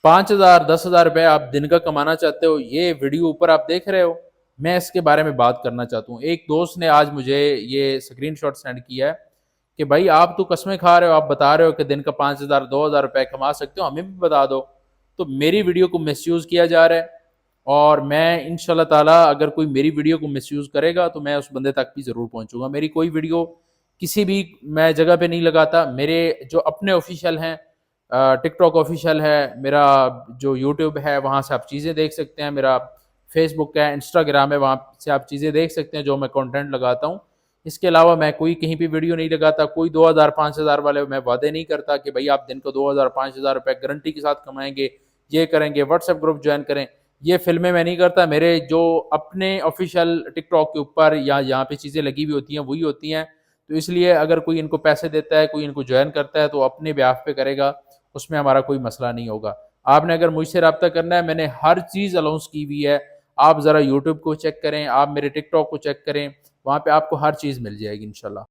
5,000 10,000 रुपये आप दिन का कमाना चाहते हो, ये वीडियो ऊपर आप देख रहे हो, मैं इसके बारे में बात करना चाहता हूँ। एक दोस्त ने आज मुझे ये स्क्रीनशॉट सेंड किया है कि भाई आप तो कस्में खा रहे हो, आप बता रहे हो कि दिन का 5,000 2,000 रुपये कमा सकते हो, हमें भी बता दो। तो मेरी वीडियो को मिसयूज़ किया जा रहा है, और मैं इंशाल्लाह ताला अगर कोई मेरी वीडियो को मिसयूज़ करेगा तो मैं उस बंदे तक भी ज़रूर पहुँचूँगा। मेरी कोई वीडियो किसी भी मैं जगह पे नहीं लगाता। मेरे जो अपने ऑफिशियल हैं, टिकटॉक ऑफिशियल है मेरा, जो यूट्यूब है वहाँ से आप चीज़ें देख सकते हैं, मेरा फेसबुक है, इंस्टाग्राम है, वहाँ से आप चीज़ें देख सकते हैं जो मैं कंटेंट लगाता हूँ। इसके अलावा मैं कोई कहीं पे वीडियो नहीं लगाता। कोई 2,000 5,000 वाले मैं वादे नहीं करता कि भाई आप दिन को 2,000 5,000 रुपये गारंटी के साथ कमाएंगे, ये करेंगे, व्हाट्सएप ग्रुप ज्वाइन करें। ये फिल्में मैं नहीं करता। मेरे जो अपने ऑफिशियल टिकटॉक के ऊपर या यहाँ पे चीज़ें लगी हुई होती हैं वही होती हैं। तो इसलिए अगर कोई इनको पैसे देता है, कोई इनको ज्वाइन करता है तो अपने ब्याह पे करेगा, उसमें हमारा कोई मसला नहीं होगा। आपने अगर मुझसे रब्ता करना है, मैंने हर चीज़ अलाउंस की हुई है। आप ज़रा यूट्यूब को चेक करें, आप मेरे टिकटॉक को चेक करें, वहाँ पे आपको हर चीज़ मिल जाएगी इंशाल्लाह।